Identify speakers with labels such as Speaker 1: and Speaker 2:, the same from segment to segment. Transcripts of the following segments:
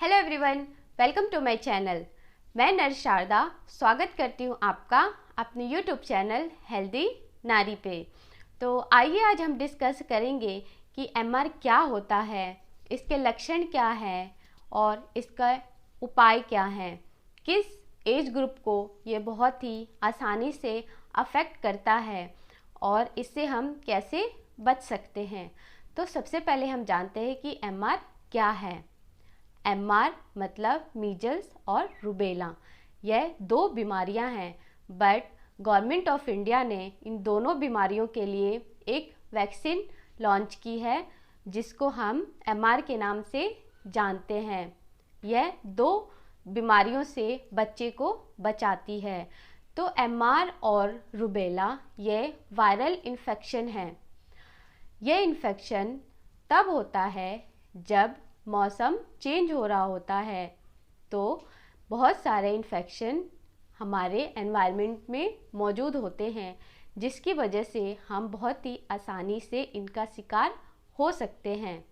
Speaker 1: Hello everyone, welcome to my channel. मैं nurse Sharda स्वागत करती हूँ आपका अपने यूट्यूब चैनल हेल्दी नारी पे। तो आइए आज हम डिस्कस करेंगे कि एमआर क्या होता है, इसके लक्षण क्या है और इसका उपाय क्या है, किस एज ग्रुप को ये बहुत ही आसानी से अफेक्ट करता है और इससे हम कैसे बच सकते हैं। तो सबसे पहले हम जानते हैं कि एमआर क्या है। एमआर मतलब मीजल्स और रूबेला। यह दो बीमारियां हैं, बट गवर्नमेंट ऑफ इंडिया ने इन दोनों बीमारियों के लिए एक वैक्सीन लॉन्च की है जिसको हम एमआर के नाम से जानते हैं। यह दो बीमारियों से बच्चे को बचाती है। तो एमआर और रूबेला यह वायरल इन्फेक्शन है। यह इन्फेक्शन तब होता है जब मौसम चेंज हो रहा होता है, तो बहुत सारे इन्फेक्शन हमारे एनवायरनमेंट में मौजूद होते हैं जिसकी वजह से हम बहुत ही आसानी से इनका शिकार हो सकते हैं।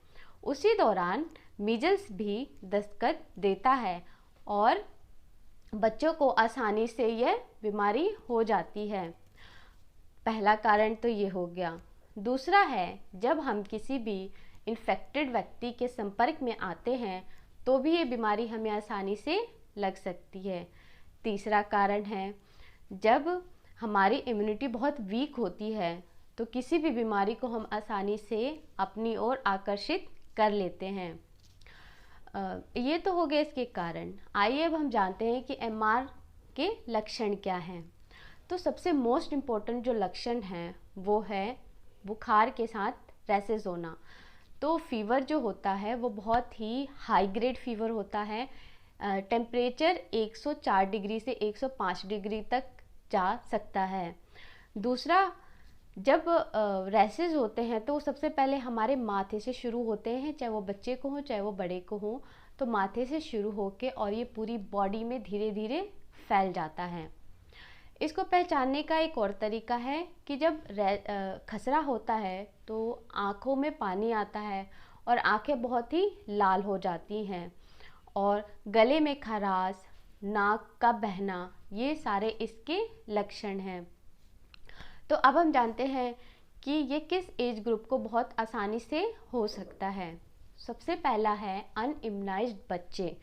Speaker 1: उसी दौरान मीजल्स भी दस्तक देता है और बच्चों को आसानी से यह बीमारी हो जाती है। पहला कारण तो ये हो गया। दूसरा है, जब हम किसी भी इन्फेक्टेड व्यक्ति के संपर्क में आते हैं तो भी ये बीमारी हमें आसानी से लग सकती है। तीसरा कारण है, जब हमारी इम्यूनिटी बहुत वीक होती है तो किसी भी बीमारी को हम आसानी से अपनी ओर आकर्षित कर लेते हैं। ये तो हो गए इसके कारण। आइए अब हम जानते हैं कि एमआर के लक्षण क्या हैं। तो सबसे मोस्ट इम्पॉर्टेंट जो लक्षण है वो है बुखार के साथ रैसेस होना। तो फीवर जो होता है वो बहुत ही हाई ग्रेड फीवर होता है। टेम्परेचर 104 डिग्री से 105 डिग्री तक जा सकता है। दूसरा, जब रैसेस होते हैं तो सबसे पहले हमारे माथे से शुरू होते हैं, चाहे वो बच्चे को हो चाहे वो बड़े को हो। तो माथे से शुरू होके और ये पूरी बॉडी में धीरे धीरे फैल जाता है। इसको पहचानने का एक और तरीका है कि जब खसरा होता है तो आँखों में पानी आता है और आँखें बहुत ही लाल हो जाती हैं और गले में खराश, नाक का बहना, ये सारे इसके लक्षण हैं। तो अब हम जानते हैं कि ये किस एज ग्रुप को बहुत आसानी से हो सकता है। सबसे पहला है अनइम्यूनाइज्ड बच्चे।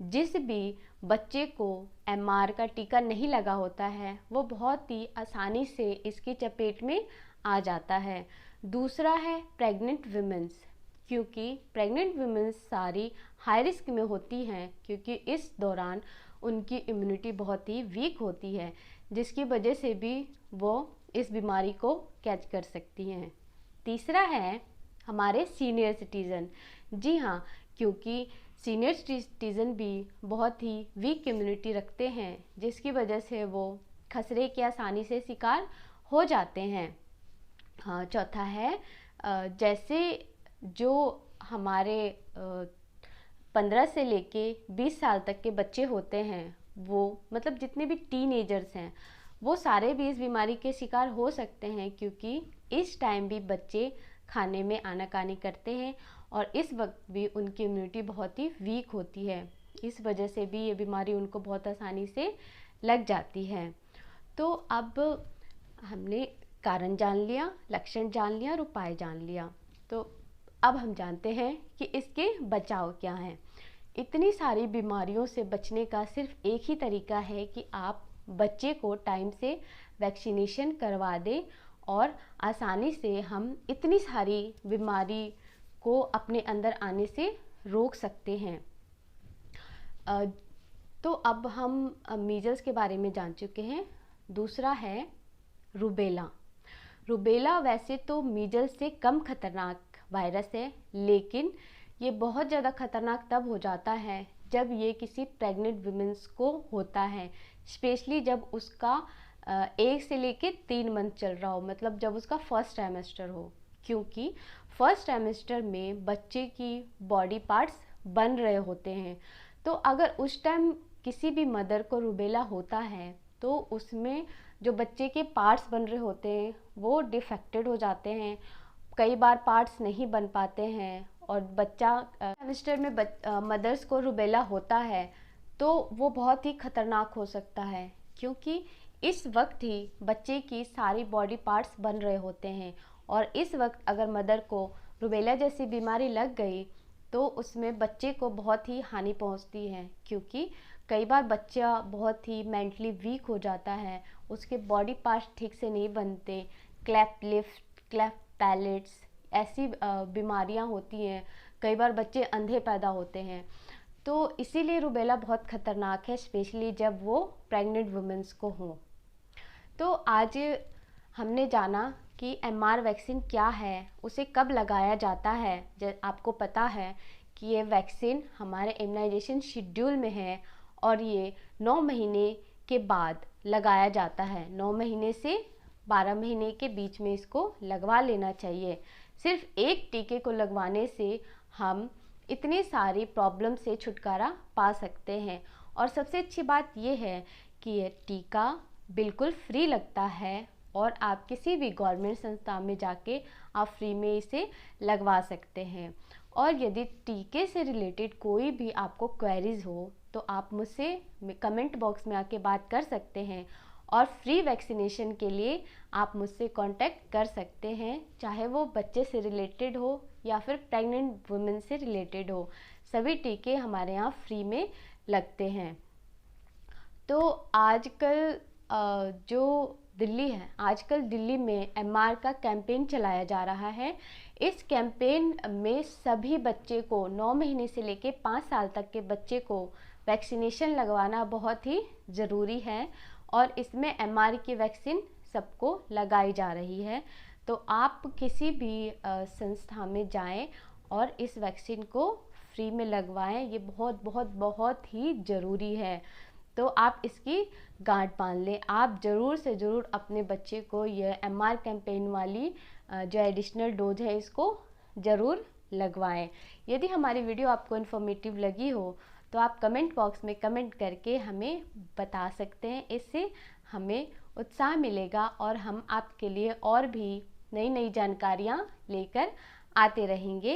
Speaker 1: जिस भी बच्चे को एमआर का टीका नहीं लगा होता है वो बहुत ही आसानी से इसकी चपेट में आ जाता है। दूसरा है प्रेग्नेंट वुमेन्स, क्योंकि प्रेग्नेंट वुमेन्स सारी हाई रिस्क में होती हैं क्योंकि इस दौरान उनकी इम्यूनिटी बहुत ही वीक होती है जिसकी वजह से भी वो इस बीमारी को कैच कर सकती हैं। तीसरा है हमारे सीनियर सिटीज़न। जी हाँ, क्योंकि सीनियर सिटीज़न भी बहुत ही वीक इम्यूनिटी रखते हैं जिसकी वजह से वो खसरे के आसानी से शिकार हो जाते हैं। हाँ, चौथा है जैसे जो हमारे 15 से लेके 20 साल तक के बच्चे होते हैं, वो मतलब जितने भी टीनेजर्स हैं वो सारे भी इस बीमारी के शिकार हो सकते हैं क्योंकि इस टाइम भी बच्चे खाने में आनाकानी करते हैं और इस वक्त भी उनकी इम्यूनिटी बहुत ही वीक होती है। इस वजह से भी ये बीमारी उनको बहुत आसानी से लग जाती है। तो अब हमने कारण जान लिया, लक्षण जान लिया और उपाय जान लिया। तो अब हम जानते हैं कि इसके बचाव क्या हैं। इतनी सारी बीमारियों से बचने का सिर्फ एक ही तरीका है कि आप बच्चे को टाइम से वैक्सीनेशन करवा दें और आसानी से हम इतनी सारी बीमारी को अपने अंदर आने से रोक सकते हैं। तो अब हम मीजल्स के बारे में जान चुके हैं। दूसरा है रूबेला। रूबेला वैसे तो मीजल्स से कम खतरनाक वायरस है, लेकिन ये बहुत ज़्यादा खतरनाक तब हो जाता है जब ये किसी प्रेग्नेंट वुमेन्स को होता है, स्पेशली जब उसका 1 से लेके 3 मंथ चल रहा हो, मतलब जब उसका फर्स्ट ट्राइमेस्टर हो, क्योंकि फर्स्ट ट्राइमेस्टर में बच्चे की बॉडी पार्ट्स बन रहे होते हैं। तो अगर उस टाइम किसी भी मदर को रूबेला होता है तो उसमें जो बच्चे के पार्ट्स बन रहे होते हैं वो डिफेक्टेड हो जाते हैं, कई बार पार्ट्स नहीं बन पाते हैं और बच्चा सेमेस्टर में मदर्स को रुबेला होता है तो वो बहुत ही ख़तरनाक हो सकता है, क्योंकि इस वक्त ही बच्चे की सारी बॉडी पार्ट्स बन रहे होते हैं और इस वक्त अगर मदर को रुबेला जैसी बीमारी लग गई तो उसमें बच्चे को बहुत ही हानि पहुंचती है, क्योंकि कई बार बच्चा बहुत ही मेंटली वीक हो जाता है, उसके बॉडी पार्ट्स ठीक से नहीं बनते, क्लेफ्ट लिप्स, क्लेफ्ट पैलेट्स, ऐसी बीमारियां होती हैं। कई बार बच्चे अंधे पैदा होते हैं। तो इसीलिए रुबेला बहुत ख़तरनाक है, स्पेशली जब वो प्रेग्नेंट वुमेंस को हो। तो आज हमने जाना कि MR वैक्सीन क्या है, उसे कब लगाया जाता है। जब आपको पता है कि ये वैक्सीन हमारे इम्यूनाइजेशन शेड्यूल में है और ये 9 महीने के बाद लगाया जाता है। 9 महीने से 12 महीने के बीच में इसको लगवा लेना चाहिए। सिर्फ एक टीके को लगवाने से हम इतनी सारी प्रॉब्लम से छुटकारा पा सकते हैं। और सबसे अच्छी बात यह है कि ये टीका बिल्कुल फ्री लगता है और आप किसी भी गवर्नमेंट संस्था में जाके आप फ्री में इसे लगवा सकते हैं। और यदि टीके से रिलेटेड कोई भी आपको क्वेरीज हो तो आप मुझसे कमेंट बॉक्स में आके बात कर सकते हैं और फ्री वैक्सीनेशन के लिए आप मुझसे कांटेक्ट कर सकते हैं, चाहे वो बच्चे से रिलेटेड हो या फिर प्रेग्नेंट वुमेन से रिलेटेड हो। सभी टीके हमारे यहाँ फ्री में लगते हैं। तो आजकल जो दिल्ली है, आजकल दिल्ली में MR का कैंपेन चलाया जा रहा है। इस कैंपेन में सभी बच्चे को 9 महीने से लेके 5 साल तक के बच्चे को वैक्सीनेशन लगवाना बहुत ही ज़रूरी है और इसमें MR की वैक्सीन सबको लगाई जा रही है। तो आप किसी भी संस्था में जाएं और इस वैक्सीन को फ्री में लगवाएं, ये बहुत बहुत बहुत ही ज़रूरी है। तो आप इसकी गांठ बांध लें। आप ज़रूर से ज़रूर अपने बच्चे को यह MR कैंपेन वाली जो एडिशनल डोज है इसको ज़रूर लगवाएं। यदि हमारी वीडियो आपको इन्फॉर्मेटिव लगी हो तो आप कमेंट बॉक्स में कमेंट करके हमें बता सकते हैं। इससे हमें उत्साह मिलेगा और हम आपके लिए और भी नई नई जानकारियाँ लेकर आते रहेंगे।